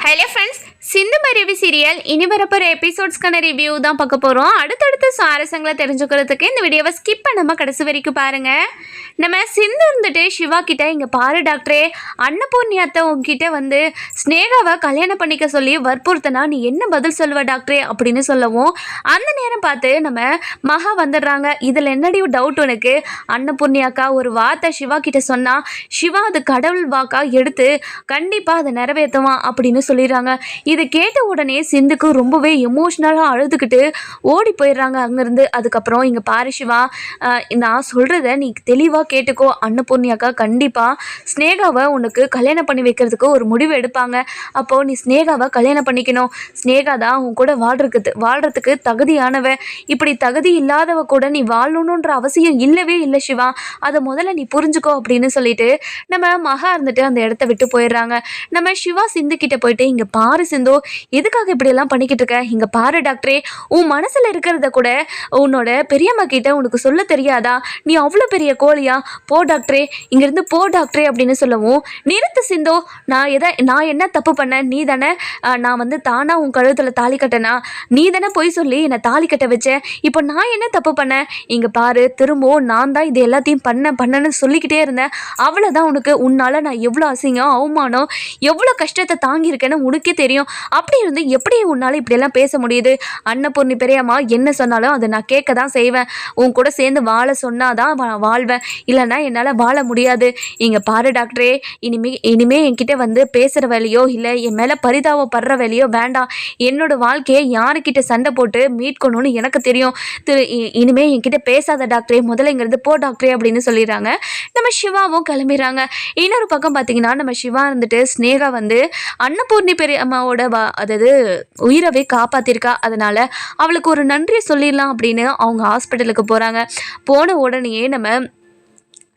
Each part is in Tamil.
ஹலோ ஃப்ரெண்ட்ஸ், சிந்து மருவி சீரியல் இனி வரப்போகிற எபிசோட்ஸ்க்கான ரிவ்யூ தான் பார்க்க போகிறோம். அடுத்தடுத்த சுவாரஸ்யங்களை தெரிஞ்சுக்கிறதுக்கு இந்த வீடியோவை ஸ்கிப் பண்ணாமல் கடைசி வரைக்கும் பாருங்கள். நம்ம சிந்து இருந்துட்டு சிவா கிட்ட இங்கே பாரு டாக்டரே, அன்னபூர்ணியாத்தை உங்ககிட்ட வந்து ஸ்னேகாவை கல்யாணம் பண்ணிக்க சொல்லி வற்புறுத்தினா நீ என்ன பதில் சொல்லுவ டாக்டரே அப்படின்னு சொல்லவும், அந்த நேரம் பார்த்து நம்ம மகா வந்துடுறாங்க. இதில் என்னடி டவுட் உனக்கு? அன்னபூர்ணியாக்கா ஒரு வார்த்தை சிவா கிட்ட சொன்னால் சிவா அது கடவுள் வாக்கா எடுத்து கண்டிப்பாக அதை நிறைவேற்றுவான் அப்படின்னு சொல்லிடுறாங்க. இதை கேட்ட உடனே சிந்துக்கு ரொம்பவே எமோஷ்னலாக அழுதுகிட்டு ஓடி போயிடுறாங்க அங்கேருந்து. அதுக்கப்புறம் இங்கே பாரு சிவா, நான் சொல்கிறத நீ தெளிவாக கேட்டுக்கோ. அன்னபூர்ணியாக்கா கண்டிப்பாக ஸ்னேகாவை உனக்கு கல்யாணம் பண்ணி வைக்கிறதுக்கு ஒரு முடிவு எடுப்பாங்க. அப்போது நீ ஸ்னேகாவை கல்யாணம் பண்ணிக்கணும். ஸ்னேகா தான் உன் கூட வாழ்கிறதுக்கு தகுதியானவ. இப்படி தகுதி இல்லாதவ கூட நீ வாழணுன்ற அவசியம் இல்லவே இல்லை சிவா, அதை முதல்ல நீ புரிஞ்சுக்கோ அப்படின்னு சொல்லிட்டு நம்ம மகா இருந்துட்டு அந்த இடத்த விட்டு போயிடுறாங்க. நம்ம சிவா சிந்து கிட்ட போயிட்டு, இங்கே பாரு சிந்து, எதுக்காக இப்படியெல்லாம் பண்ணிக்கிட்டு இருக்க? இங்கே பாரு டாக்டரே, உன் மனசில் இருக்கிறத கூட உன்னோட பெரியம்மா கிட்ட உனக்கு சொல்ல தெரியாதா? நீ அவ்வளோ பெரிய கோழியா? போ டாக்டரே, இங்கேருந்து போ டாக்டரே அப்படின்னு சொல்லவும், நிறுத்து சிந்து, நான் என்ன தப்பு பண்ணேன்? நீ தானே நான் வந்து தானா உன் கழுத்தில் தாலி கட்டனா? நீ தானே பொய் சொல்லி என்னை தாலி கட்ட வச்ச. இப்போ நான் என்ன தப்பு பண்ணேன்? இங்கே பாரு, திரும்பவும் நான் தான் இது எல்லாத்தையும் பண்ணேன்னு சொல்லிக்கிட்டே இருந்தேன். அவ்வளோதான் உனக்கு. உன்னால் நான் எவ்வளோ அசிங்கம் அவமானம் எவ்வளோ கஷ்டத்தை தாங்கியிருக்கேன்னு உனக்கே தெரியும். அப்படி இருந்து எப்படி உன்னால் இப்படியெல்லாம் பேச முடியுது? அன்னபூர்ணி பெரியம்மா என்ன சொன்னாலும் அதை நான் கேட்க தான் செய்வேன். உன் கூட சேர்ந்து வாழ சொன்னாதான் வாழ்வேன், இல்லைன்னா என்னால் வாழ முடியாது. இங்கே பாரு டாக்டரே, இனிமே என்கிட்ட வந்து பேசுகிற வேலையோ இல்லை என் மேலே பரிதாபப்படுற வேலையோ வேண்டாம். என்னோட வாழ்க்கையை யாருக்கிட்ட சண்டை போட்டு மீட்கணும்னு எனக்கு தெரியும். இனிமே என்கிட்ட பேசாத டாக்டரே, முதல்ல இங்கேருந்து போ டாக்டரே அப்படின்னு சொல்லிடுறாங்க. நம்ம சிவாவும் கிளம்பிடுறாங்க. இன்னொரு பக்கம் பார்த்தீங்கன்னா, நம்ம சிவா இருந்துட்டு ஸ்னேகா வந்து அன்னபூர்ணி பெரியம்மாவோட அதாவது உயிரவே காப்பாற்றிருக்கா, அதனால் அவளுக்கு ஒரு நன்றி சொல்லிடலாம் அப்படின்னு அவங்க ஹாஸ்பிட்டலுக்கு போகிறாங்க. போன உடனே நம்ம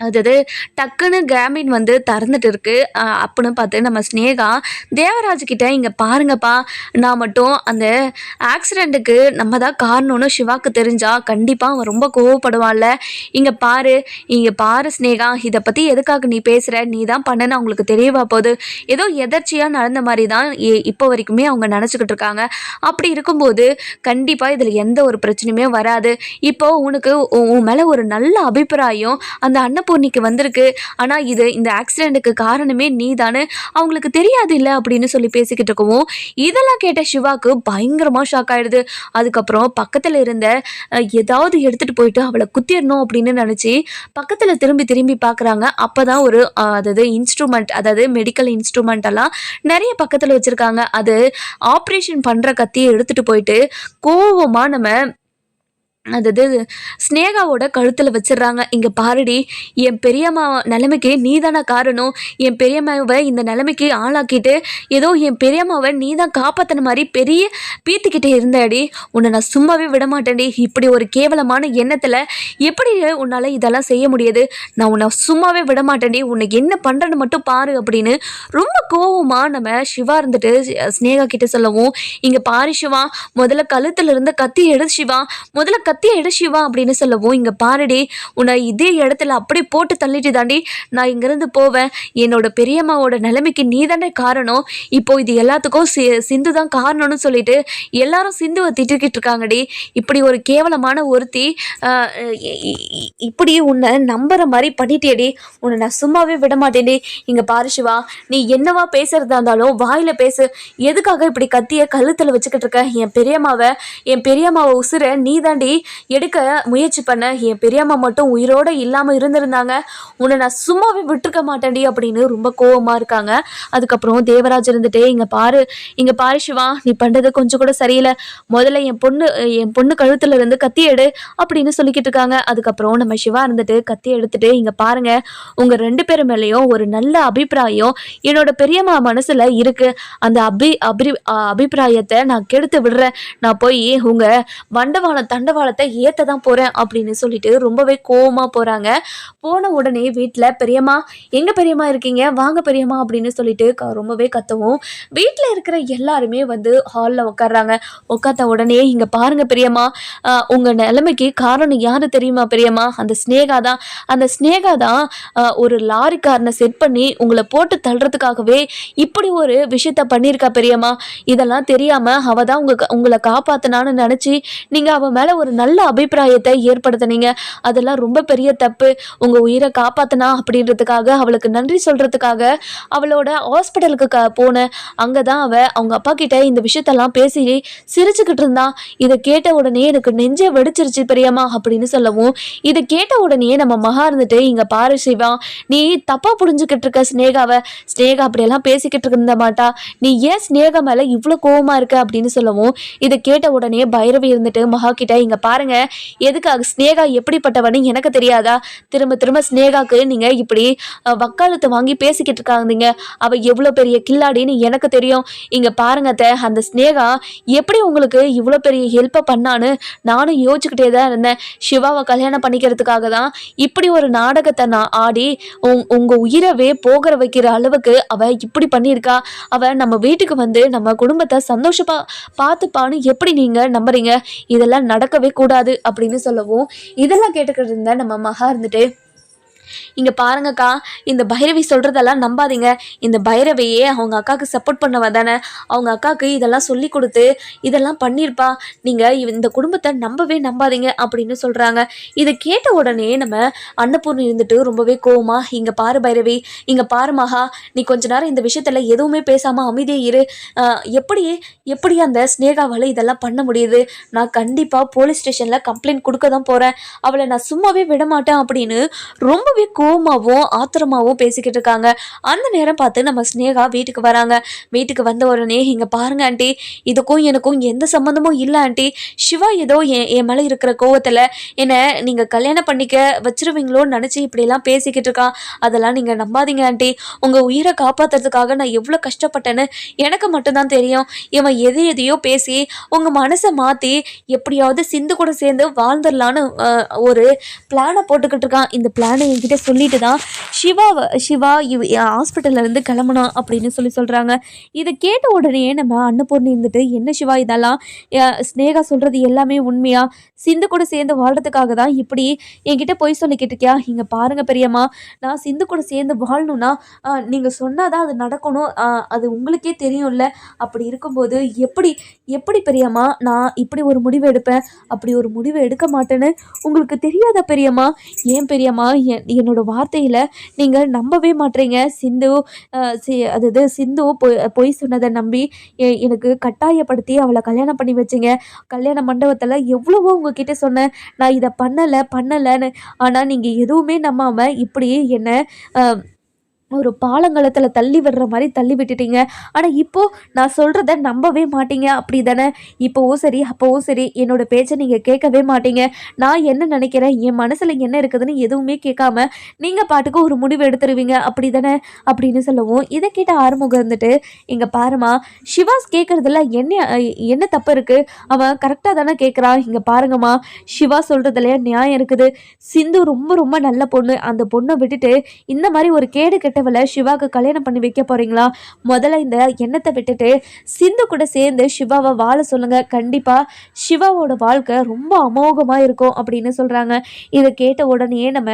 அதாவது டக்குன்னு கேமின் வந்து திறந்துட்டு இருக்கு. அப்படின்னு பார்த்து நம்ம ஸ்னேகா தேவராஜ்கிட்ட, இங்கே பாருங்கப்பா, நான் மட்டும் அந்த ஆக்சிடெண்ட்டுக்கு நம்ம தான் காரணம்னு சிவாக்கு தெரிஞ்சா கண்டிப்பாக அவன் ரொம்ப கோவப்படுவான்ல. இங்கே பாரு ஸ்னேகா, இதை பற்றி எதுக்காக நீ பேசுகிற? நீ தான் பண்ணன்னு அவங்களுக்கு தெரியவா போகுது. ஏதோ எதர்ச்சியாக நடந்த மாதிரி தான் இப்போ வரைக்குமே அவங்க நினச்சிக்கிட்டு இருக்காங்க. அப்படி இருக்கும்போது கண்டிப்பாக இதில் எந்த ஒரு பிரச்சனையுமே வராது. இப்போது உனக்கு உன் மேலே ஒரு நல்ல அபிப்பிராயம் அந்த அன்னபூர்ணிக்கு வந்திருக்கு. ஆனால் இந்த ஆக்சிடெண்ட்டுக்கு காரணமே நீ தானே, அவங்களுக்கு தெரியாது இல்லை அப்படின்னு சொல்லி பேசிக்கிட்டு இருக்கவும், இதெல்லாம் கேட்ட சிவாக்கு பயங்கரமாக ஷாக் ஆகிடுது. அதுக்கப்புறம் பக்கத்தில் இருந்த ஏதாவது எடுத்துகிட்டு போயிட்டு அவளை குத்திடணும் அப்படின்னு நினச்சி பக்கத்தில் திரும்பி பார்க்குறாங்க. அப்போ தான் ஒரு அதாவது இன்ஸ்ட்ருமெண்ட், அதாவது மெடிக்கல் இன்ஸ்ட்ருமெண்ட் எல்லாம் நிறைய பக்கத்தில் வச்சுருக்காங்க. அது ஆப்ரேஷன் பண்ணுற கத்தியை எடுத்துகிட்டு போயிட்டு கோவமாக நம்ம அதாவது ஸ்னேகாவோட கழுத்தில் வச்சிடுறாங்க. இங்கே பாருடி, என் பெரியம்மா நிலைமைக்கு நீ தானே காரணம். என் பெரியம்மாவை இந்த நிலைமைக்கு ஆளாக்கிட்டு ஏதோ என் பெரியம்மாவை நீ தான் காப்பாற்றின மாதிரி பெரிய பீத்திக்கிட்டே இருந்தாடி. உன்னை நான் சும்மாவே விட மாட்டேன்டி. இப்படி ஒரு கேவலமான எண்ணத்தில் எப்படி உன்னால் இதெல்லாம் செய்ய முடியாது? நான் உன்னை சும்மாவே விட மாட்டேன்டி. உன்னை என்ன பண்ணுறேன்னு மட்டும் பாரு அப்படின்னு ரொம்ப கோவமாக நம்ம சிவா இருந்துட்டு ஸ்னேகா கிட்ட சொல்லவும், இங்கே பாரு சிவா, முதல்ல கழுத்தில் இருந்து கத்தி எடு சிவா, முதல்ல கத்தியை எடு சிவா அப்படின்னு சொல்லவும், இங்கே பாருடி, உன்னை இதே இடத்துல அப்படியே போட்டு தள்ளிட்டு தாண்டி நான் இங்கேருந்து போவேன். என்னோட பெரியம்மாவோட நிலைமைக்கு நீ தானே காரணம். இப்போ இது எல்லாத்துக்கும் சிந்து தான் காரணம்னு சொல்லிட்டு எல்லாரும் சிந்துவை திட்டிக்கிட்டு இருக்காங்கடி. இப்படி ஒரு கேவலமான ஒருத்தி இப்படி உன்னை நம்புற மாதிரி பண்ணிட்டேடி. உன்னை நான் சும்மாவே விட மாட்டேன்டி. இங்கே பாரு சிவா, நீ என்னவா பேசுறதா இருந்தாலும் வாயில் பேசு. எதுக்காக இப்படி கத்தியை கழுத்தில் வச்சுக்கிட்டு இருக்க? என் பெரியம்மாவை உசுரை நீ தாண்டி எடுக்க முயற்சி பண்ண. என் பெரியம்மா மட்டும் உயிரோட இல்லாமல் இருந்திருந்தாங்க, உன்னை நான் சும்மாவே விட்டுருக்க மாட்டேன்டி அப்படின்னு ரொம்ப கோவமாக இருக்காங்க. அதுக்கப்புறம் தேவராஜ் இருந்துட்டே, இங்கே பாரு சிவா, நீ பண்ணுறது கொஞ்சம் கூட சரியில்லை. முதல்ல என் பொண்ணு கழுத்துல இருந்து கத்தி எடு அப்படின்னு சொல்லிக்கிட்டு இருக்காங்க. அதுக்கப்புறம் நம்ம சிவா இருந்துட்டு கத்தி எடுத்துட்டு, இங்கே பாருங்க, உங்க 2 பேர் மேலேயும் ஒரு நல்ல அபிப்பிராயம் என்னோட பெரியம்மா மனசுல இருக்கு. அந்த அபிப்பிராயத்தை நான் கெடுத்து விடுறேன். நான் போய் உங்க தண்டவாளத்தை ஆசீர்வாதத்தை ஏற்ற தான் போகிறேன் அப்படின்னு சொல்லிட்டு ரொம்பவே கோவமாக போகிறாங்க. போன உடனே வீட்டில் பெரியம்மா எங்கே பெரியம்மா இருக்கீங்க, வாங்க பெரியம்மா அப்படின்னு சொல்லிட்டு ரொம்பவே கத்தவும் வீட்டில் இருக்கிற எல்லாருமே வந்து ஹாலில் உட்காடுறாங்க. உட்காந்த உடனே இங்கே பாருங்க பெரியம்மா, உங்கள் நிலைமைக்கு காரணம் யாரு தெரியுமா பெரியம்மா, அந்த ஸ்னேகா தான். அந்த ஸ்னேகா தான் ஒரு லாரிக்காரனை செட் பண்ணி உங்களை போட்டு தள்ளுறதுக்காகவே இப்படி ஒரு விஷயத்த பண்ணியிருக்கா பெரியம்மா. இதெல்லாம் தெரியாம அவ தான் உங்களை காப்பாத்தினான்னு நினைச்சு நீங்க அவ மேல ஒரு நல்ல அபிப்பிராயத்தை ஏற்படுத்தினீங்க. அதெல்லாம் ரொம்ப பெரிய தப்பு. உங்க உயிரை காப்பாத்தினா அப்படின்றதுக்காக அவளுக்கு நன்றி சொல்றதுக்காக அவளோட ஹாஸ்பிட்டலுக்கு போன அங்கதான் அவங்க அப்பா கிட்ட இந்த விஷயத்தெல்லாம் பேசி சிரிச்சுக்கிட்டு இருந்தான். இதை கேட்ட உடனே எனக்கு நெஞ்சே வெடிச்சிருச்சு பெரியம்மா அப்படின்னு சொல்லவும், இதை கேட்ட உடனே நம்ம மகா இருந்துட்டு இங்க பாரு சிவா, நீ தப்பா புரிஞ்சுக்கிட்டு இருக்க ஸ்னேகாவை. ஸ்னேகா அப்படியெல்லாம் பேசிக்கிட்டு இருந்த மாட்டா. நீ ஏன் ஸ்னேகா மேல இவ்வளவு கோவமா இருக்க அப்படின்னு சொல்லவும், இதை கேட்ட உடனே பைரவி இருந்துட்டு மகா கிட்ட இங்க பாருங்க, எதுக்காக ஸ்னேகா எப்படிப்பட்டவன்னு எனக்கு தெரியாதா? திரும்ப திரும்ப ஸ்னேகாக்கு நீங்க இப்படி வக்காலத்தை வாங்கி பேசிக்கிட்டு இருக்காங்க. அவ எவ்வளவு பெரிய கில்லாடின்னு எனக்கு தெரியும். இங்க பாருங்க அந்த ஸ்னேகா எப்படி உங்களுக்கு இவ்வளவு பெரிய ஹெல்ப்பை பண்ணான்னு நானும் யோசிச்சுக்கிட்டே தான் இருந்தேன். சிவாவை கல்யாணம் பண்ணிக்கிறதுக்காக தான் இப்படி ஒரு நாடகத்தை நான் ஆடி உங்க உயிரவே போகிற வைக்கிற அளவுக்கு அவ இப்படி பண்ணியிருக்கா. அவ நம்ம வீட்டுக்கு வந்து நம்ம குடும்பத்தை சந்தோஷமா பார்த்துப்பான்னு எப்படி நீங்க நம்புறீங்க? இதெல்லாம் நடக்கவே கூடாது அப்படின்னு சொல்லவும், இதெல்லாம் கேட்டுக்கிட்டு இருந்த நம்ம மகா இருந்துட்டு இங்க பாருங்கக்கா, இந்த பைரவி சொல்றதெல்லாம் நம்பாதீங்க. இந்த பைரவியே அவங்க அக்காவுக்கு சப்போர்ட் பண்ணவ தானே. அவங்க அக்காவுக்கு இதெல்லாம் சொல்லி கொடுத்து இதெல்லாம் பண்ணியிருப்பா. நீங்க இந்த குடும்பத்தை நம்பவே நம்பாதீங்க அப்படின்னு சொல்றாங்க. இதை கேட்ட உடனே நம்ம அன்னபூர்ணி இருந்துட்டு ரொம்பவே கோவமா, இங்க பாரு பைரவி, இங்க பாரு மகா, நீ கொஞ்ச நேரம் இந்த விஷயத்துல எதுவுமே பேசாம அமைதியே இரு. எப்படி எப்படி அந்த ஸ்னேகாவால இதெல்லாம் பண்ண முடியுது? நான் கண்டிப்பா போலீஸ் ஸ்டேஷன்ல கம்ப்ளைண்ட் கொடுக்க தான் போறேன். அவளை நான் சும்மாவே விட மாட்டேன் அப்படின்னு ரொம்பவே கோவமாவும் ஆத்திரமாவும் பேசிக்கிட்டு இருக்காங்க. அந்த நேரம் பார்த்து நம்ம ஸ்னேகா வீட்டுக்கு வராங்க. வீட்டுக்கு வந்த உடனே இங்க பாருங்க ஆண்டி, இதுக்கும் எனக்கும் எந்த சம்மந்தமும் இல்லை ஆண்டி. சிவா ஏதோ என் மேலே இருக்கிற கோவத்துல என்ன நீங்க கல்யாணம் பண்ணிக்க வச்சிருவீங்களோன்னு நினைச்சு இப்படிலாம் பேசிக்கிட்டு இருக்கான். அதெல்லாம் நீங்க நம்பாதீங்க ஆண்டி. உங்க உயிரை காப்பாத்துறதுக்காக நான் எவ்வளவு கஷ்டப்பட்டேன்னு எனக்கு மட்டும்தான் தெரியும். இவன் எதையோ பேசி உங்க மனசை மாத்தி எப்படியாவது சிந்து கூட சேர்ந்து வாழ்ந்துடலான்னு ஒரு பிளானை போட்டுக்கிட்டு இருக்கான். இந்த பிளானை என்கிட்ட சொல்லிட்டு தான் சிவா ஹாஸ்பிட்டல்ல இருந்து கிளம்பணும் அப்படின்னு சொல்றாங்க. இதை கேட்ட உடனே நம்ம அன்னபூர்ணி இருந்துட்டு, என்ன சிவா இதெல்லாம் ஸ்னேகா சொல்றது எல்லாமே உண்மையா? சிந்து கூட சேர்ந்து வாழ்றதுக்காக தான் இப்படி என்கிட்ட போய் சொல்லிக்கிட்டு இருக்கியா? இங்க பாருங்க பெரியம்மா, நான் சிந்து கூட சேர்ந்து வாழணும்னா நீங்க சொன்னாதான் அது நடக்கணும். அது உங்களுக்கே தெரியும்ல. அப்படி இருக்கும்போது எப்படி பெரியம்மா நான் இப்படி ஒரு முடிவு எடுப்பேன்? அப்படி ஒரு முடிவு எடுக்க மாட்டேன்னு உங்களுக்கு தெரியாத பெரியம்மா? ஏன் பெரியம்மா என்னோட வார்த்தையில நீங்க நம்பவே மாட்டீங்க? சிந்து பொய் சொன்னதை நம்பி எனக்கு கட்டாயப்படுத்தி அவளை கல்யாணம் பண்ணி வச்சிங்க. கல்யாண மண்டபத்துல எவ்வளவோ உங்ககிட்ட சொன்னேன், நான் இதை பண்ணலன்னு. ஆனா நீங்க எதுவுமே நம்பாம இப்படி என்ன ஒரு பாலங்கலத்துல தள்ளி விடுற மாதிரி தள்ளி விட்டுட்டீங்க. ஆனா இப்போ நான் சொல்றத நம்பவே மாட்டீங்க, அப்படி தானே? இப்போவும் சரி அப்போவும் சரி என்னோட பேச்சை நீங்க கேட்கவே மாட்டீங்க. நான் என்ன நினைக்கிறேன், என் மனசுல என்ன இருக்குதுன்னு எதுவுமே கேட்காம நீங்க பாட்டுக்கு ஒரு முடிவு எடுத்துருவீங்க, அப்படி தானே அப்படின்னு சொல்லவும், இதை கேட்ட ஆறுமுகம் இருந்துட்டு, இங்க பாருமா, சிவாஸ் கேட்கறதுல என்ன தப்பு இருக்கு? அவன் கரெக்டா தானே கேட்கறான். இங்க பாருங்கம்மா, சிவா சொல்றதுல நியாயம் இருக்குது. சிந்து ரொம்ப ரொம்ப நல்ல பொண்ணு. அந்த பொண்ணை விட்டுட்டு இந்த மாதிரி ஒரு கேடு கெட்ட சிவாவுக்கு கல்யாணம் பண்ணி வைக்க போறீங்களா? முதல்ல இந்த எண்ணத்தை விட்டுட்டு சிந்து கூட சேர்ந்து சிவாவை வாழ சொல்லுங்க. கண்டிப்பா சிவாவோட வாழ்க்கை ரொம்ப அமோகமா இருக்கும் அப்படின்னு சொல்றாங்க. இதை கேட்ட உடனே நம்ம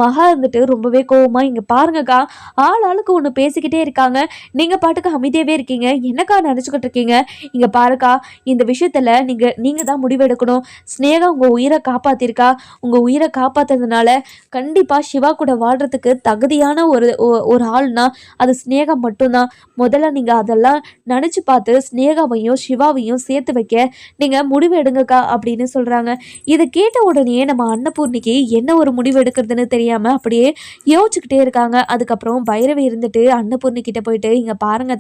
மகா இருந்துட்டு ரொம்பவே கோவமா, இங்க பாருங்கக்கா, ஆளுக்கு ஒண்ணு பேசிக்கிட்டே இருக்காங்க, நீங்க பாட்டுக்கு அமைதியாவே இருக்கீங்க, என்னக்கா நினைச்சுக்கிட்டு இருக்கீங்க? இங்க பாருக்கா, இந்த விஷயத்துல நீங்க தான் முடிவெடுக்கணும். ஸ்னேகா உங்க உயிரை காப்பாத்திருக்கா. உங்க உயிரை காப்பாத்துறதுனால கண்டிப்பா சிவா கூட வாழ்றதுக்கு தகுதியான ஒரு ஆள்னா அது ஸ்னேகா மட்டும்தான். முதல்ல நீங்க அதெல்லாம் நினைச்சு பார்த்து ஸ்னேகாவையும் சிவாவையும் சேர்த்து வைக்க நீங்க முடிவு எடுங்கக்கா அப்படின்னு சொல்றாங்க. இதை கேட்ட உடனே நம்ம அன்னபூர்ணிக்கு என்ன ஒரு முடிவு எடுக்கிறதுன்னு தெரியாம அப்படியே யோசிச்சுக்கிட்டே இருக்காங்க. அதுக்கப்புறம் பைரவி இருந்துட்டு அன்னபூர்ணி கிட்ட போயிட்டு, இங்க பாருங்க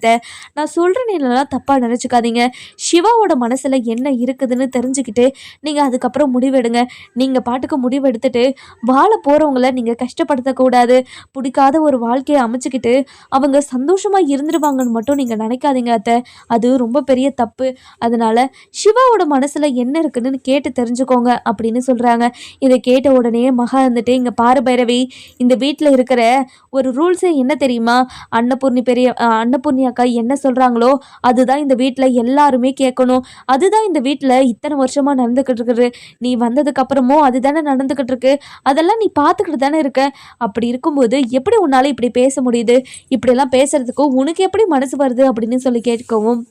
நான் சொல்றேன்னு தப்பா நினைச்சுக்காதீங்க. சிவாவோட மனசுல என்ன இருக்குதுன்னு தெரிஞ்சுக்கிட்டு நீங்க அதுக்கப்புறம் முடிவெடுங்க. நீங்க பாட்டுக்கு முடிவு எடுத்துட்டு வாழ போறவங்கள நீங்க கஷ்டப்படுத்த கூடாது. பிடிக்காத ஒரு வாழ்க்கை வாழ்க்கையை அமைச்சுக்கிட்டு அவங்க சந்தோஷமாக இருந்துருவாங்கன்னு மட்டும் நீங்கள் நினைக்காதீங்க அத்தை. அது ரொம்ப பெரிய தப்பு. அதனால சிவாவோட மனசில் என்ன இருக்குன்னு கேட்டு தெரிஞ்சுக்கோங்க அப்படின்னு சொல்கிறாங்க. இதை கேட்ட உடனே மகா இருந்துட்டு, இங்கே பாரு பைரவி, இந்த வீட்டில் இருக்கிற ஒரு ரூல்ஸே என்ன தெரியுமா? அன்னபூர்ணி அக்கா என்ன சொல்கிறாங்களோ அதுதான் இந்த வீட்டில் எல்லாருமே கேட்கணும். அதுதான் இந்த வீட்டில் இத்தனை வருஷமாக நடந்துக்கிட்டு இருக்குது. நீ வந்ததுக்கு அப்புறமும் அதுதானே நடந்துக்கிட்டு இருக்கு. அதெல்லாம் நீ பார்த்துக்கிட்டு தானே இருக்க. அப்படி இருக்கும்போது எப்படி உன்னால் இப்படி பேச முடியுது? இப்படியெல்லாம் பேசுறதுக்கு உனக்கு எப்படி மனசு வருது அப்படின்னு சொல்லி கேட்கவும்,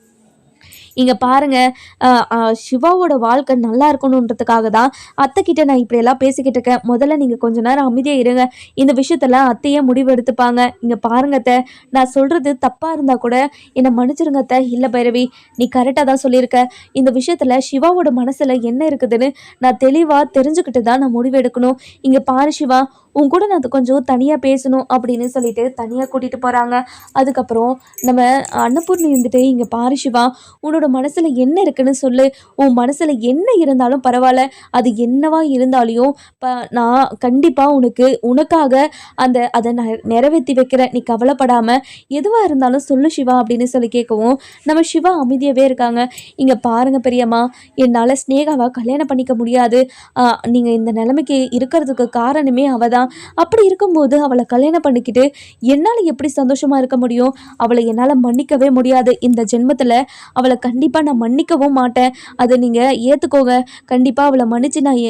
இங்கே பாருங்கள், சிவாவோட வாழ்க்கை நல்லா இருக்கணுன்றதுக்காக தான் அத்தைக்கிட்ட நான் இப்படியெல்லாம் பேசிக்கிட்டு இருக்கேன். முதல்ல நீங்கள் கொஞ்ச நேரம் அமைதியாக இருங்க. இந்த விஷயத்தில் அத்தையே முடிவு எடுத்துப்பாங்க. இங்கே பாருங்க அத்தை, நான் சொல்கிறது தப்பாக இருந்தால் கூட என்னை மன்னிச்சிருங்க அத்தை. இல்லை பைரவி, நீ கரெக்டாக தான் சொல்லியிருக்க. இந்த விஷயத்தில் சிவாவோட மனசில் என்ன இருக்குதுன்னு நான் தெளிவாக தெரிஞ்சுக்கிட்டு தான் நான் முடிவு எடுக்கணும். இங்கே பாரு சிவா, உன் கூட நான் கொஞ்சம் தனியாக பேசணும் அப்படின்னு சொல்லிட்டு தனியாக கூட்டிகிட்டு போகிறாங்க. அதுக்கப்புறம் நம்ம அன்னபூர்ணி இருந்துட்டு, இங்கே பாரு சிவா, உன்னோட மனசில் என்ன இருக்குன்னு சொல்லு. உன் மனசில் என்ன இருந்தாலும் பரவாயில்ல, அது என்னவா இருந்தாலையும் நான் கண்டிப்பாக உனக்காக அதை நிறைவேற்றி வைக்கிறேன். நீ கவலைப்படாமல் எதுவாக இருந்தாலும் சொல்லு சிவா அப்படின்னு சொல்லி கேட்கவும், நம்ம சிவா அமைதியாகவே இருக்காங்க. இங்கே பாருங்கள் பெரியம்மா, என்னால் ஸ்னேகாவை கல்யாணம் பண்ணிக்க முடியாது. நீங்கள் இந்த நிலைமைக்கு இருக்கிறதுக்கு காரணமே அவள் தான். அப்படி இருக்கும்போது அவளை கல்யாணம் பண்ணிக்கிட்டு என்னால் எப்படி சந்தோஷமாக இருக்க முடியும்? அவளை என்னால் மன்னிக்கவே முடியாது. இந்த ஜென்மத்தில் அவளை கண்டிப்பாக நான் மன்னிக்கவும் மாட்டேன். அதை நீங்கள் ஏற்றுக்கோங்க. கண்டிப்பாக அவளை மன்னித்து நான்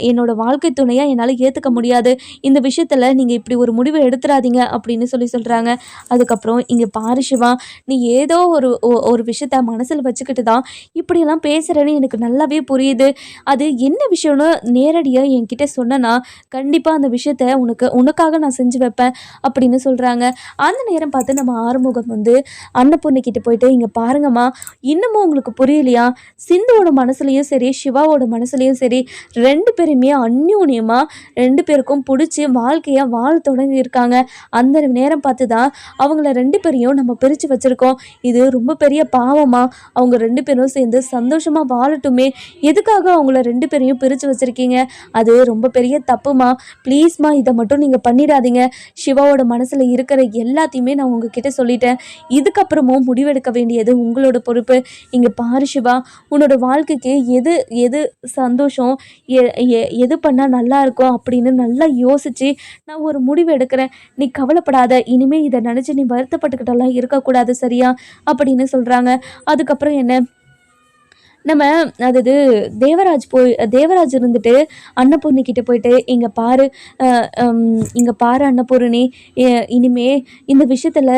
என்னோட வாழ்க்கை துணையாக என்னால் ஏற்றுக்க முடியாது. இந்த விஷயத்தில் நீங்கள் இப்படி ஒரு முடிவை எடுத்துடாதீங்க அப்படின்னு சொல்கிறாங்க. அதுக்கப்புறம் இங்கே பாரு சிவா, நீ ஏதோ ஒரு விஷயத்த மனசில் வச்சுக்கிட்டு தான் இப்படியெல்லாம் பேசுகிறேன்னு எனக்கு நல்லாவே புரியுது. அது என்ன விஷயம்னு நேரடியாக என்கிட்ட சொன்னனா கண்டிப்பாக அந்த விஷயத்த உனக்காக நான் செஞ்சு வைப்பேன் அப்படின்னு சொல்கிறாங்க. அந்த நேரம் பார்த்து நம்ம ஆறுமுகம் வந்து அன்னபூர்ணி கிட்ட போயிட்டு, இங்கே பாருங்கம்மா, இன்னமும் உங்களுக்கு புரியலையா? சிந்துவோட மனசுலையும் சரி, சிவாவோட மனசுலையும் சரி, ரெண்டு பேருமே அந்யோன்யமாக ரெண்டு பேருக்கும் பிடிச்சி வாழ்க்கையை வாழ தொடங்கியிருக்காங்க. அந்த நேரம் பார்த்து தான் அவங்கள ரெண்டு பேரையும் நம்ம பிரித்து வச்சுருக்கோம். இது ரொம்ப பெரிய பாவமாக அவங்க ரெண்டு பேரும் சேர்ந்து சந்தோஷமாக வாழட்டுமே. எதுக்காக அவங்கள ரெண்டு பேரையும் பிரித்து வச்சுருக்கீங்க? அது ரொம்ப பெரிய தப்புமா. ப்ளீஸ்மா, இதை மட்டும் நீங்கள் பண்ணிடாதீங்க. சிவாவோட மனசில் இருக்கிற எல்லாத்தையுமே நான் உங்ககிட்ட சொல்லிட்டேன். இதுக்கப்புறமும் முடிவெடுக்க வேண்டியது உங்களோட பொறுப்பு. இங்கே பாரு சிவா, உன்னோட வாழ்க்கைக்கு எது எது சந்தோஷம், எது பண்ணால் நல்லா இருக்கும் அப்படின்னு நல்லா யோசித்து நான் ஒரு முடிவு எடுக்கிறேன். நீ கவலைப்படாத. இனிமேல் இதை நினச்சி நீ வருத்தப்பட்டுக்கிட்டெல்லாம் இருக்கக்கூடாது, சரியா அப்படின்னு சொல்கிறாங்க. அதுக்கப்புறம் என்ன, நம்ம அதாவது தேவராஜ் இருந்துட்டு அன்னபூர்ணி கிட்ட போயிட்டு, இங்கே பாரு அன்னபூர்ணி, இனிமே இந்த விஷயத்தில்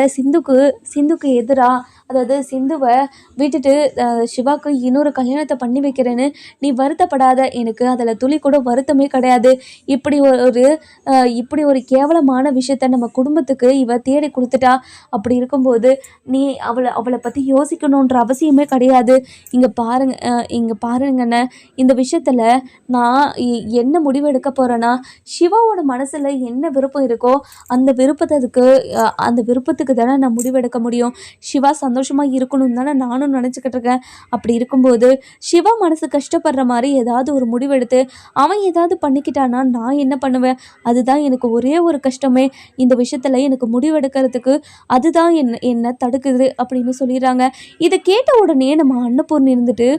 சிந்துக்கு எதிராக, அதாவது சிந்துவை விட்டுட்டு சிவாக்கு இன்னொரு கல்யாணத்தை பண்ணி வைக்கிறேன்னு நீ வருத்தப்படாத. எனக்கு அதில் துளி கூட வருத்தமே கிடையாது. இப்படி ஒரு கேவலமான விஷயத்த நம்ம குடும்பத்துக்கு இவ தேடி கொடுத்துட்டா. அப்படி இருக்கும்போது நீ அவளை பற்றி யோசிக்கணுன்ற அவசியமே கிடையாது. இங்கே பாருங்கண்ணே, இந்த விஷயத்தில் நான் என்ன முடிவு எடுக்க போகிறேன்னா, சிவாவோட மனசில் என்ன விருப்பம் இருக்கோ அந்த விருப்பத்துக்கு தானே நான் முடிவெடுக்க முடியும். சிவா சந்தோஷமாக இருக்கணும் தானே நானும் நினச்சிக்கிட்டு இருக்கேன். அப்படி இருக்கும்போது சிவா மனசு கஷ்டப்படுற மாதிரி ஏதாவது ஒரு முடிவெடுத்து அவன் ஏதாவது பண்ணிக்கிட்டானா நான் என்ன பண்ணுவேன்? அதுதான் எனக்கு ஒரே ஒரு கஷ்டமே. இந்த விஷயத்தில் எனக்கு முடிவெடுக்கிறதுக்கு அதுதான் என்ன தடுக்குது அப்படின்னு சொல்லிடுறாங்க. இதை கேட்ட உடனே நம்ம அன்னபூர்ணி இருந்துட்டு,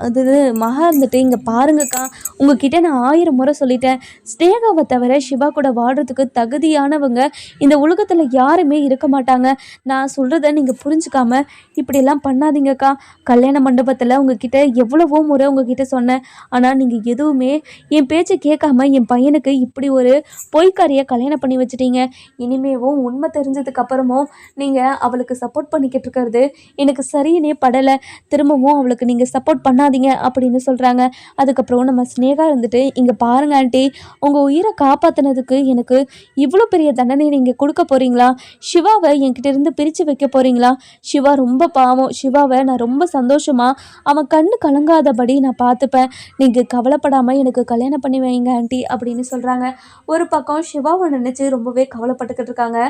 அது மகா இருந்துட்டு, இங்கே பாருங்கக்கா, உங்ககிட்ட நான் 1000 முறை சொல்லிட்டேன். ஸ்னேகாவை தவிர சிவா கூட வாழ்கிறதுக்கு தகுதியானவங்க இந்த உலகத்தில் யாருமே இருக்க மாட்டாங்க. நான் சொல்கிறத நீங்கள் புரிஞ்சுக்காம இப்படியெல்லாம் பண்ணாதீங்கக்கா. கல்யாண மண்டபத்தில் உங்ககிட்ட எவ்வளவோ முறை உங்ககிட்ட சொன்னேன். ஆனால் நீங்கள் எதுவுமே என் பேச்சை கேட்காம என் பையனுக்கு இப்படி ஒரு பொய்க்காரியை கல்யாணம் பண்ணி வச்சுட்டீங்க. இனிமேவும் உண்மை தெரிஞ்சதுக்கு அப்புறமும் நீங்கள் அவளுக்கு சப்போர்ட் பண்ணிக்கிட்டு இருக்கிறது எனக்கு சரியினே படலை. திரும்பவும் அவளுக்கு நீங்கள் சப்போர்ட் பண்ணாதீங்க அப்படின்னு சொல்கிறாங்க. அதுக்கப்புறம் நம்ம ஸ்னேகா இருந்துட்டு, இங்கே பாருங்க ஆண்டி, உங்கள் உயிரை காப்பாற்றினதுக்கு எனக்கு இவ்வளோ பெரிய தண்டனை நீங்கள் கொடுக்க போகிறீங்களா? சிவாவை என்கிட்ட இருந்து பிரித்து வைக்க போகிறீங்களா? சிவா ரொம்ப பாவம். சிவாவை நான் ரொம்ப சந்தோஷமாக அவன் கண்ணு கலங்காதபடி நான் பார்த்துப்பேன். நீங்கள் கவலைப்படாமல் எனக்கு கல்யாணம் பண்ணி வைங்க ஆண்டி அப்படின்னு சொல்கிறாங்க. ஒரு பக்கம் சிவாவை நினச்சி ரொம்பவே கவலைப்பட்டுக்கிட்டு இருக்காங்க.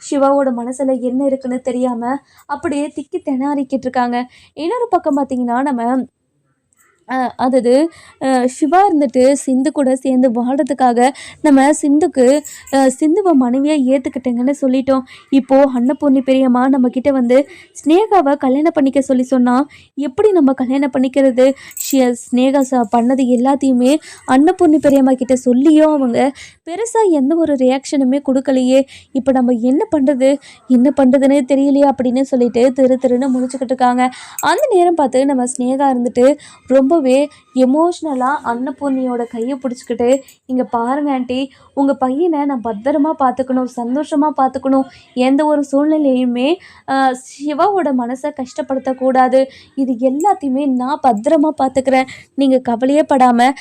சிவாவோட மனசில் என்ன இருக்குன்னு தெரியாமல் அப்படியே திக்கி திணறிக்கிட்டு இருக்காங்க. இன்னொரு பக்கம் பார்த்திங்கன்னா, நம்ம அதாவது சிவா இருந்துட்டு சிந்து கூட சேர்ந்து வாழ்கிறதுக்காக நம்ம சிந்துக்கு சிந்துவை மனைவியாக ஏற்றுக்கிட்டேங்கன்னு சொல்லிட்டோம். இப்போது அன்னபூர்ணி பெரியம்மா நம்மக்கிட்ட வந்து ஸ்னேகாவை கல்யாணம் பண்ணிக்க சொல்லி சொன்னால் எப்படி நம்ம கல்யாணம் பண்ணிக்கிறது? ஸ்னேகா பண்ணது எல்லாத்தையுமே அன்னபூர்ணி பெரியம்மா கிட்ட சொல்லியும் அவங்க பெருசாக எந்த ஒரு ரியாக்ஷனுமே கொடுக்கலையே. இப்போ நம்ம என்ன பண்ணுறதுன்னு தெரியலையே அப்படின்னு சொல்லிட்டு திருன்னு முடிச்சுக்கிட்டு இருக்காங்க. அந்த நேரம் பார்த்து நம்ம ஸ்னேகா இருந்துட்டு ரொம்பவே எமோஷ்னலாக அன்னபூர்ணியோட கையை பிடிச்சிக்கிட்டு, இங்கே பாருங்க ஆண்டி, உங்கள் பையனை நான் பத்திரமா பார்த்துக்கணும், சந்தோஷமாக பார்த்துக்கணும், எந்த ஒரு சூழ்நிலையுமே சிவாவோட மனசை கஷ்டப்படுத்தக்கூடாது, இது எல்லாத்தையுமே நான் பத்திரமா பார்த்துக்கிறேன், நீங்கள் கவலையே படாமல்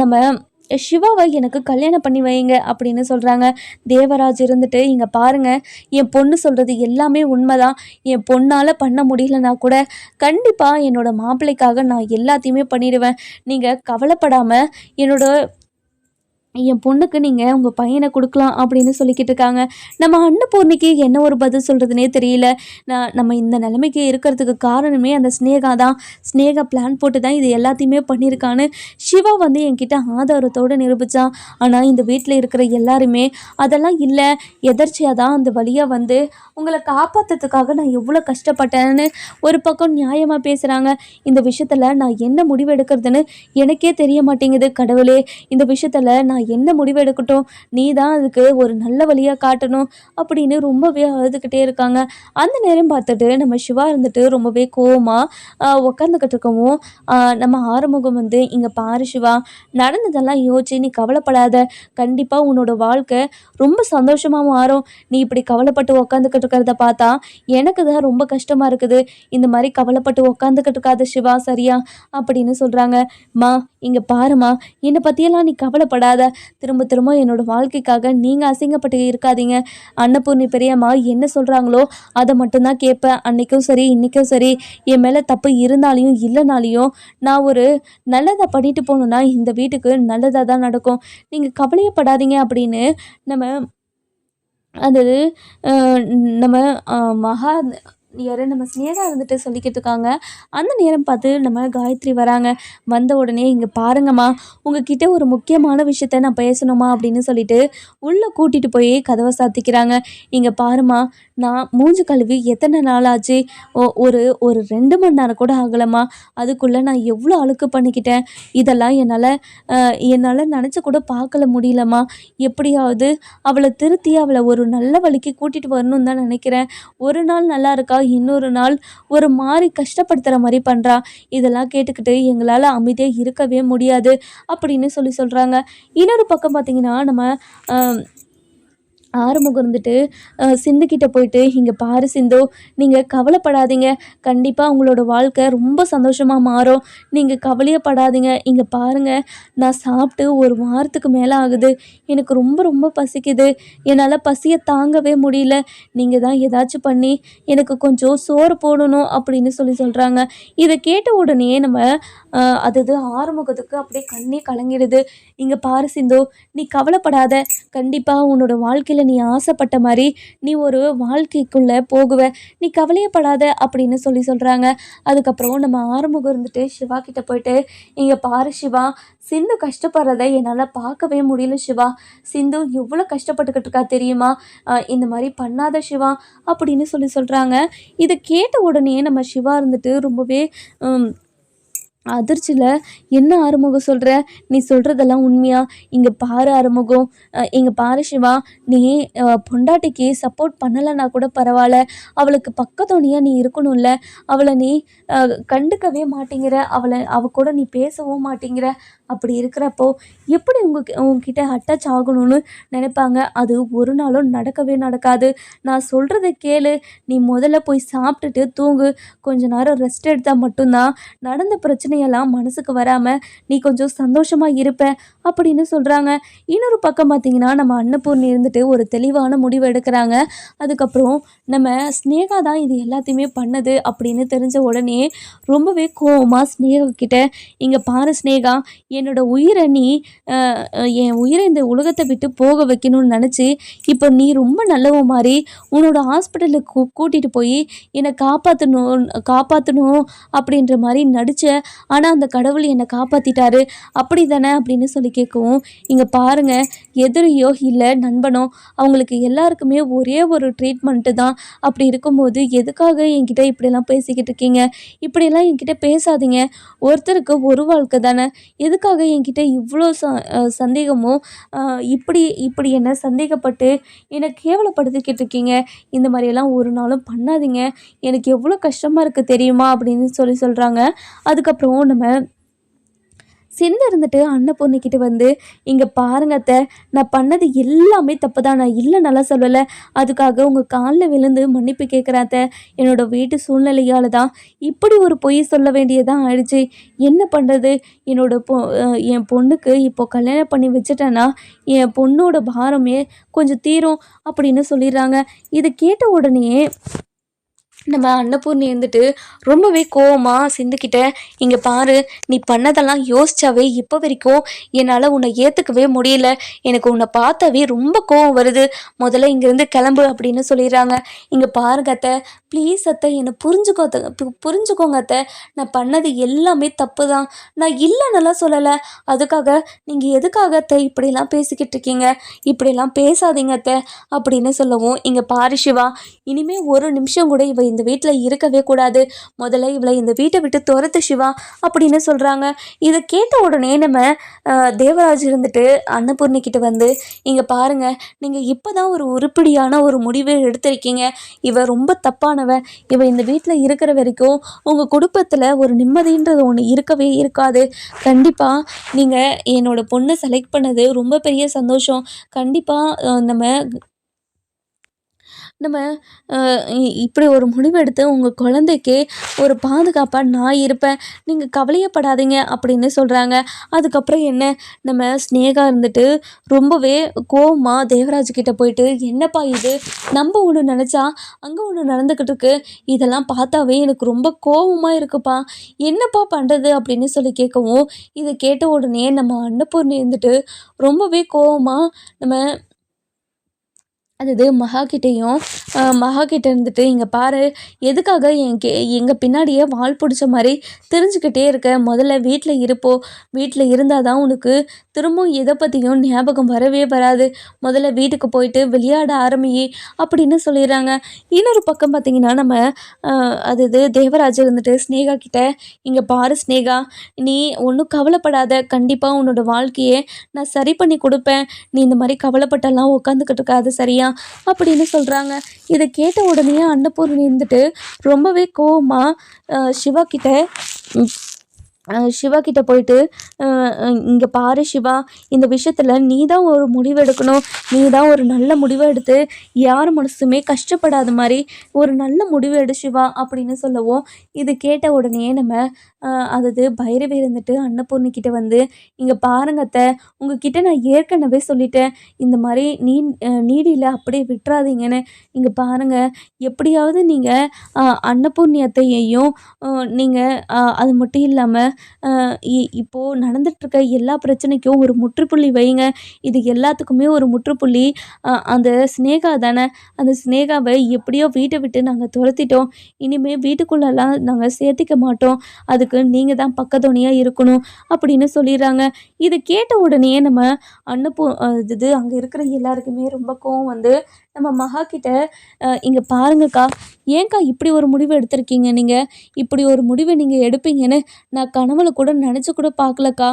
நம்ம சிவாவை எனக்கு கல்யாணம் பண்ணி வைங்க அப்படின்னு சொல்கிறாங்க. தேவராஜ் இருந்துட்டு, இங்கே பாருங்கள், என் பொண்ணு சொல்கிறது எல்லாமே உண்மைதான், என் பொண்ணால் பண்ண முடியலன்னா கூட கண்டிப்பாக என்னோட மாப்பிள்ளைக்காக நான் எல்லாத்தையுமே பண்ணிடுவேன், நீங்கள் கவலைப்படாமல் என் பொண்ணுக்கு நீங்கள் உங்கள் பையனை கொடுக்கலாம் அப்படின்னு சொல்லிக்கிட்டு இருக்காங்க. நம்ம அன்னபூர்ணிக்கு என்ன ஒரு பதில் சொல்கிறதுனே தெரியல. நம்ம இந்த நிலைமைக்கு இருக்கிறதுக்கு காரணமே அந்த ஸ்னேகா தான். ஸ்னேகா பிளான் போட்டு தான் இது எல்லாத்தையுமே பண்ணியிருக்கான்னு சிவா வந்து என்கிட்ட ஆதாரத்தோடு நிரூபித்தான். ஆனால் இந்த வீட்டில் இருக்கிற எல்லாருமே அதெல்லாம் இல்லை, எதர்ச்சியாக தான் அந்த வழியாக வந்து உங்களை காப்பாற்றுறதுக்காக நான் எவ்வளோ கஷ்டப்பட்டேன்னு ஒரு பக்கம் நியாயமாக பேசுகிறாங்க. இந்த விஷயத்தில் நான் என்ன முடிவு எடுக்கிறதுன்னு எனக்கே தெரிய மாட்டேங்குது. கடவுளே, இந்த விஷயத்தில் நான் என்ன முடிவு எடுக்கட்டும், நீ தான் அதுக்கு ஒரு நல்ல வழியாக காட்டணும் அப்படின்னு ரொம்பவே அழுதுகிட்டே இருக்காங்க. அந்த நேரம் பார்த்துட்டு நம்ம சிவா இருந்துட்டு ரொம்பவே கோவமாக உட்காந்துக்கிட்டு இருக்கவும் நம்ம ஆறுமுகம் வந்து, இங்கே பாரு சிவா, நடந்ததெல்லாம் யோசிச்சு நீ கவலைப்படாத, கண்டிப்பாக உன்னோட வாழ்க்கை ரொம்ப சந்தோஷமாக மாறும், நீ இப்படி கவலைப்பட்டு உட்காந்துக்கிட்டு இருக்கிறத பார்த்தா எனக்கு தான் ரொம்ப கஷ்டமாக இருக்குது, இந்த மாதிரி கவலைப்பட்டு உட்காந்துக்கிட்டு இருக்காத சிவா, சரியா அப்படின்னு சொல்கிறாங்க. மா, இங்கே பாருமா, என்னை பற்றியெல்லாம் நீ கவலைப்படாத, திரும்ப திரும்ப என்னோட வாழ்க்கைக்காக நீங்கள் அசிங்கப்பட்டு இருக்காதீங்க, அன்னபூர்ணி பெரியம்மா என்ன சொல்கிறாங்களோ அதை மட்டும்தான் கேட்பேன், அன்றைக்கும் சரி இன்றைக்கும் சரி, என் மேலே தப்பு இருந்தாலையும் இல்லைனாலையும் நான் ஒரு நல்லதாக பண்ணிட்டு போகணுன்னா இந்த வீட்டுக்கு நல்லதாக தான் நடக்கும், நீங்கள் கவலையப்படாதீங்க அப்படின்னு நம்ம அது நம்ம மகா யார் நம்ம ஸ்னேகா இருந்துட்டு சொல்லிக்கிட்டு இருக்காங்க. அந்த நேரம் பார்த்து நம்ம காயத்ரி வராங்க. வந்த உடனே, இங்கே பாருங்கம்மா, உங்ககிட்ட ஒரு முக்கியமான விஷயத்த நான் பேசணுமா அப்படின்னு சொல்லிட்டு உள்ளே கூட்டிகிட்டு போய் கதவை சாத்திக்கிறாங்க. இங்கே பாருமா, நான் மூஞ்சி கழுவி எத்தனை நாள் ஆச்சு, ஒரு ஒரு 2 மணி நேரம் கூட ஆகலம்மா, அதுக்குள்ளே நான் எவ்வளோ அழுக்கு பண்ணிக்கிட்டேன், இதெல்லாம் என்னால் நினச்சி கூட பார்க்கல முடியலம்மா, எப்படியாவது அவளை திருத்தி அவளை ஒரு நல்ல வழிக்கு கூட்டிகிட்டு வரணும்னு தான் நினைக்கிறேன், ஒரு நாள் நல்லா இருக்கா, இன்னொரு நாள் ஒரு மாதிரி கஷ்டப்படுத்துகிற மாதிரி பண்ணுறா, இதெல்லாம் கேட்டுக்கிட்டு எங்களால் அமைதியாக இருக்கவே முடியாது அப்படின்னு சொல்கிறாங்க. இன்னொரு பக்கம் பார்த்திங்கன்னா நம்ம ஆறுமுகம் இருந்துட்டு சிந்துக்கிட்ட போயிட்டு, இங்கே பாரு சிந்து, நீங்கள் கவலைப்படாதீங்க, கண்டிப்பாக உங்களோட வாழ்க்கை ரொம்ப சந்தோஷமாக மாறும், நீங்கள் கவலையப்படாதீங்க, இங்கே பாருங்கள், நான் சாப்பிட்டு ஒரு வாரத்துக்கு மேலே ஆகுது, எனக்கு ரொம்ப ரொம்ப பசிக்குது, என்னால் பசியை தாங்கவே முடியல, நீங்கள் தான் ஏதாச்சும் பண்ணி எனக்கு கொஞ்சம் சோறு போடணும் அப்படின்னு சொல்கிறாங்க. இதை கேட்ட உடனே நம்ம அதாவது ஆறுமுகத்துக்கு அப்படியே கண்ணே கலங்கிடுது. இங்கே பாரு சிந்து, நீ கவலைப்படாத, கண்டிப்பாக உன்னோட வாழ்க்கையில் நீ ஆசைப்பட்ட மாதிரி நீ ஒரு வாழ்க்கைக்குள்ளே போகுவ, நீ கவலையப்படாத அப்படின்னு சொல்கிறாங்க. அதுக்கப்புறம் நம்ம ஆறுமுகம் இருந்துட்டு சிவா கிட்ட போயிட்டு, இங்கே பாரு சிவா, சிந்து கஷ்டப்படுறத என்னால் பார்க்கவே முடியல சிவா, சிந்து எவ்வளோ கஷ்டப்பட்டுக்கிட்டு இருக்கா தெரியுமா, இந்த மாதிரி பண்ணாத சிவா அப்படின்னு சொல்கிறாங்க. இதை கேட்ட உடனே நம்ம சிவா இருந்துட்டு ரொம்பவே அதிர்ச்சியில், என்ன ஆறுமுகம் சொல்கிற, நீ சொல்கிறதெல்லாம் உண்மையா, இங்கே பாரு ஆறுமுகம், இங்கே பாரு சிவா, நீ பொண்டாட்டிக்கு சப்போர்ட் பண்ணலைன்னா கூட பரவாயில்ல, அவளுக்கு பக்கத்துணையாக நீ இருக்கணும்ல, அவளை நீ கண்டுக்கவே மாட்டேங்கிற, அவள் கூட நீ பேசவும் மாட்டேங்கிற, அப்படி இருக்கிறப்போ எப்படி உங்ககிட்ட அட்டாச் ஆகணும்னு நினைப்பாங்க, அது ஒரு நாளும் நடக்கவே நடக்காது, நான் சொல்கிறத கேளு, நீ முதல்ல போய் சாப்பிட்டுட்டு தூங்கு, கொஞ்ச நேரம் ரெஸ்ட் எடுத்தால் மட்டும்தான் நடந்த பிரச்சனையெல்லாம் மனசுக்கு வராமல் நீ கொஞ்சம் சந்தோஷமாக இருப்ப அப்படின்னு சொல்கிறாங்க. இன்னொரு பக்கம் பார்த்திங்கன்னா நம்ம அன்னபூர்ணி இருந்துட்டு ஒரு தெளிவான முடிவு எடுக்கிறாங்க. அதுக்கப்புறம் நம்ம ஸ்னேகா தான் இது எல்லாத்தையுமே பண்ணது அப்படின்னு தெரிஞ்ச உடனே ரொம்பவே கோவமாக ஸ்னேகா கிட்ட, இங்கே பாரு ஸ்னேகா, என்னோட உயிரை நீ என் உயிரை இந்த உலகத்தை விட்டு போக வைக்கணும்னு நினச்சி இப்போ நீ ரொம்ப நல்லவ மாதிரி உன்னோட ஹாஸ்பிட்டலுக்கு கூட்டிகிட்டு போய் என்னை காப்பாற்றணும் அப்படின்ற மாதிரி நடித்த. ஆனால் அந்த கடவுள் என்னை காப்பாற்றிட்டாரு அப்படி தானே அப்படின்னு சொல்லி கேட்கவும், இங்கே பாருங்கள், எதிரியோ இல்லை நண்பனோ அவங்களுக்கு எல்லாருக்குமே ஒரே ஒரு ட்ரீட்மெண்ட்டு தான். அப்படி இருக்கும்போது எதுக்காக என்கிட்ட இப்படிலாம் பேசிக்கிட்டு இருக்கீங்க? இப்படியெல்லாம் என்கிட்ட பேசாதீங்க. ஒருத்தருக்கு ஒரு வாழ்க்கை தானே. எதுக்காக என்கிட்ட இவ்வளோ சந்தேகமோ இப்படி என்ன சந்தேகப்பட்டு என்னை கேவலப்படுத்திக்கிட்டு இருக்கீங்க? இந்த மாதிரியெல்லாம் ஒரு நாளும் பண்ணாதீங்க. எனக்கு எவ்வளோ கஷ்டமாக இருக்குது தெரியுமா அப்படின்னு சொல்கிறாங்க. அதுக்கப்புறம் நம்ம சிந்து இருந்துட்டு அன்னபூர்ணிக்கிட்ட வந்து, இங்கே பாருங்க அத்தை, நான் பண்ணது எல்லாமே தப்பு தான், நான் இல்லை நல்லா சொல்லலை, அதுக்காக உங்கள் காலில் விழுந்து மன்னிப்பு கேட்குறேன் அத்தை. என்னோட வீட்டு சூழ்நிலையால் தான் இப்படி ஒரு பொய் சொல்ல வேண்டியதாக ஆயிடுச்சு. என்ன பண்ணுறது? என் பொண்ணுக்கு இப்போ கல்யாணம் பண்ணி வச்சுட்டேன்னா என் பொண்ணோட பாரமே கொஞ்சம் தீரும் அப்படின்னு சொல்லிடுறாங்க. இதை கேட்ட உடனே நம்ம அன்னபூர்ணி இருந்துட்டு ரொம்பவே கோவமாக சிந்துக்கிட்ட, இங்கே பாரு, நீ பண்ணதெல்லாம் யோசிச்சாவே இப்போ வரைக்கும் என்னால் உன்னை ஏற்றுக்கவே முடியல. எனக்கு உன்னை பார்த்தாவே ரொம்ப கோவம் வருது. முதல்ல இங்கேருந்து கிளம்பு அப்படின்னு சொல்லிடுறாங்க. இங்கே பாருங்க அத்தை, ப்ளீஸ் அத்தை, என்னை புரிஞ்சுக்கோங்க அத்தை. நான் பண்ணது எல்லாமே தப்பு தான். நான் இல்லை நல்லா சொல்லலை. அதுக்காக நீங்கள் எதுக்காக அத்தை இப்படிலாம் பேசிக்கிட்டு இருக்கீங்க? இப்படிலாம் பேசாதீங்க அத்தை அப்படின்னு சொல்லவும், இங்கே பாரு சிவா, இனிமேல் ஒரு நிமிஷம் கூட இவ இந்த வீட்டில் இருக்கவே கூடாது. முதல்ல இவளை இந்த வீட்டை விட்டு துரத்து சிவா அப்படின்னு சொல்கிறாங்க. இதை கேட்ட உடனே நம்ம தேவராஜ் இருந்துட்டு அன்னபூர்ணிக்கிட்ட வந்து, இங்கே பாருங்கள், நீங்கள் இப்போ தான் ஒரு உருப்படியான ஒரு முடிவை எடுத்திருக்கீங்க. இவ ரொம்ப தப்பானவ. இவ இந்த வீட்டில் இருக்கிற வரைக்கும் உங்கள் குடும்பத்தில் ஒரு நிம்மதின்றது ஒன்று இருக்கவே இருக்காது. கண்டிப்பாக நீங்கள் என்னோட பொண்ணை செலக்ட் பண்ணது ரொம்ப பெரிய சந்தோஷம். கண்டிப்பாக நம்ம இப்படி ஒரு முடிவெடுத்து உங்கள் குழந்தைக்கு ஒரு பாதுகாப்பாக நான் இருப்பேன், நீங்கள் கவலையப்படாதீங்க அப்படின்னு சொல்கிறாங்க. அதுக்கப்புறம் என்ன, நம்ம ஸ்னேகா இருந்துட்டு ரொம்பவே கோவமாக தேவராஜ்கிட்ட போயிட்டு, என்னப்பா இது, நம்ம ஒன்று நினச்சா அங்கே ஒன்று நடந்துக்கிட்டு இருக்கு, இதெல்லாம் பார்த்தாவே எனக்கு ரொம்ப கோவமாக இருக்குப்பா, என்னப்பா பண்ணுறது அப்படின்னு சொல்லி கேட்கவும், இதை கேட்ட உடனே நம்ம அன்னபூர்ணி இருந்துட்டு ரொம்பவே கோவமாக நம்ம அதாவது மகா கிட்ட இருந்துட்டு, இங்கே பாரு, எதுக்காக எங்கள் பின்னாடியே வால் பிடிச்ச மாதிரி தெரிஞ்சுக்கிட்டே இருக்க? முதல்ல வீட்டில் இருந்தால் தான் உனக்கு திரும்பவும் எதை பற்றியும் ஞாபகம் வரவே வராது. முதல்ல வீட்டுக்கு போயிட்டு விளையாட ஆரம்பியே அப்படின்னு சொல்லிடுறாங்க. இன்னொரு பக்கம் பார்த்திங்கன்னா நம்ம தேவராஜ் இருந்துட்டு ஸ்னேகா கிட்ட, இங்கே பாரு ஸ்னேகா, நீ ஒன்றும் கவலைப்படாத, கண்டிப்பாக உன்னோட வாழ்க்கையை நான் சரி பண்ணி கொடுப்பேன், நீ இந்த மாதிரி கவலைப்பட்டெல்லாம் உட்காந்துக்கிட்டு இருக்காது சரியா அப்படின்னு சொல்கிறாங்க. இதை கேட்ட உடனே அன்னபூர்ணி இருந்துட்டு ரொம்பவே கோவமாக சிவா கிட்ட போயிட்டு, இங்கே பாரு சிவா, இந்த விஷயத்தில் நீ தான் ஒரு முடிவு எடுக்கணும். நீ தான் ஒரு நல்ல முடிவை எடுத்து யார் மனசுமே கஷ்டப்படாத மாதிரி ஒரு நல்ல முடிவு எடு சிவா அப்படின்னு சொல்லவும், இது கேட்ட உடனே நம்ம பைரவி இருந்துட்டு அன்னபூர்ணிக்கிட்ட வந்து, இங்கே பாருங்க அத்தை, உங்ககிட்ட நான் ஏற்கனவே சொல்லிட்டேன், இந்த மாதிரி நீடியில் அப்படியே விட்டுறாதீங்கன்னு. இங்கே பாருங்கள், எப்படியாவது நீங்கள் அன்னபூர்ணி அத்தையையும் நீங்கள் அது மட்டும் இல்லாமல் இப்போது நடந்துகிட்ருக்க எல்லா பிரச்சனைக்கும் ஒரு முற்றுப்புள்ளி வைங்க. இது எல்லாத்துக்குமே ஒரு முற்றுப்புள்ளி அந்த ஸ்னேகா தானே. அந்த ஸ்னேகாவை எப்படியோ வீட்டை விட்டு நாங்கள் துரத்திட்டோம். இனிமேல் வீட்டுக்குள்ளெல்லாம் நாங்கள் சேர்த்திக்க மாட்டோம். அதுக்கு நீங்கள் தான் பக்கத்துணையாக இருக்கணும் அப்படின்னு சொல்லிடுறாங்க. இதை கேட்ட உடனே நம்ம அங்கே இருக்கிற எல்லாருக்குமே ரொம்ப கோவம் வந்து நம்ம மகா கிட்ட, இங்கே பாருங்கக்கா, ஏன்க்கா இப்படி ஒரு முடிவு எடுத்திருக்கீங்க? நீங்கள் இப்படி ஒரு முடிவை நீங்கள் எடுப்பீங்கன்னு நான் கனவுல கூட நினச்சி கூட பார்க்கலக்கா.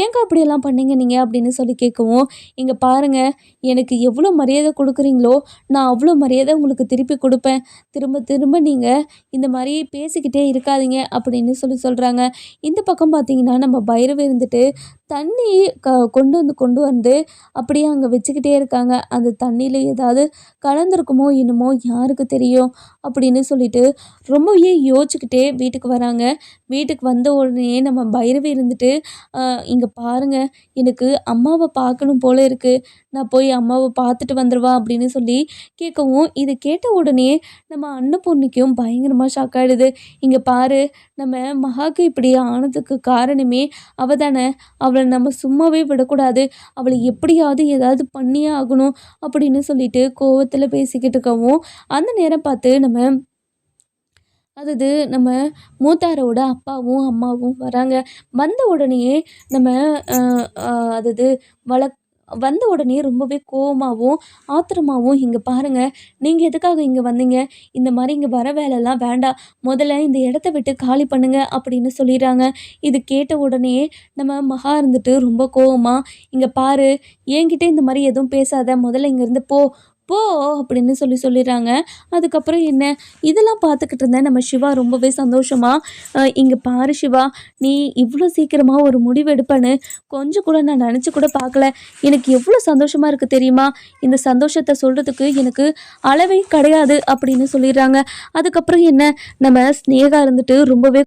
ஏன்க்கா இப்படியெல்லாம் பண்ணீங்க நீங்கள் அப்படின்னு சொல்லி கேட்கவும், இங்கே பாருங்கள், எனக்கு எவ்வளோ மரியாதை கொடுக்குறீங்களோ நான் அவ்வளோ மரியாதை உங்களுக்கு திருப்பி கொடுப்பேன். திரும்ப திரும்ப நீங்கள் இந்த மாதிரி பேசிக்கிட்டே இருக்காதீங்க அப்படின்னு சொல்கிறாங்க. இந்த பக்கம் பார்த்தீங்கன்னா நம்ம பைரவி இருந்துட்டு தண்ணி கொண்டு வந்து அப்படியே அங்கே வச்சுக்கிட்டே இருக்காங்க. அந்த தண்ணியில் ஏதாவது கலந்துருக்குமோ என்னமோ யாருக்கு தெரியும் அப்படின்னு சொல்லிட்டு ரொம்பவே யோசிச்சுக்கிட்டே வீட்டுக்கு வராங்க. வீட்டுக்கு வந்த உடனே நம்ம பைரவி இருந்துட்டு, இங்கே பாருங்கள், எனக்கு அம்மாவை பார்க்கணும் போல இருக்குது, நான் போய் அம்மாவை பார்த்துட்டு வந்துடுவா அப்படின்னு சொல்லி கேட்கவும், இதை கேட்ட உடனே நம்ம அன்னபூர்ணிக்கும் பயங்கரமாக ஷாக் ஆகிடுது. இங்கே பாரு, நம்ம மகாக்கு இப்படி ஆனதுக்கு காரணமே அவள் தானே. அவளை அவளை நம்ம சும்மாவே விடக்கூடாது, அவளை எப்படியாவது ஏதாவது பண்ணியே ஆகணும் அப்படின்னு சொல்லிட்டு கோவத்தில் பேசிக்கிட்டு இருக்கவும், அந்த நேரம் பார்த்து நம்ம மூத்தாரோட அப்பாவும் அம்மாவும் வராங்க. வந்த உடனேயே நம்ம அ அ அதாவது வழக் வந்த உடனே ரொம்பவே கோவமாவும், ஆத்திரமாவும், "இங்க பாருங்க, நீங்க எதுக்காக இங்க வந்தீங்க? இந்த மாரி இங்க வர வேலைலாம் வேண்டாம். முதல்ல இந்த இடத்த விட்டு காலி பண்ணுங்க" அப்படின்னு சொல்லிர்றாங்க. இது கேட்ட உடனே நம்ம மகா இருந்துட்டு ரொம்ப கோவமா, "இங்க பாரு, என்கிட்ட இந்த மாரி எதுவும் பேசாத. முதல்ல இங்கேருந்து போ, போ" அப்படின்னு சொல்லிர்றாங்க. அதுக்கப்புறம் என்ன, இதெல்லாம் பார்த்துக்கிட்டு இருந்த நம்ம சிவா ரொம்பவே சந்தோஷமா, "இங்க பாரு சிவா, நீ இவ்வளோ சீக்கிரமா ஒரு முடிவு எடுப்பேன்னு கொஞ்சம் கூட நான் நினச்சி கூட பார்க்கல. எனக்கு எவ்வளோ சந்தோஷமா இருக்கு தெரியுமா? இந்த சந்தோஷத்த சொல்றதுக்கு எனக்கு அளவே கிடையாது" அப்படின்னு சொல்லிர்றாங்க. அதுக்கப்புறம் என்ன, நம்ம ஸ்நேகா இருந்துட்டு ரொம்பவே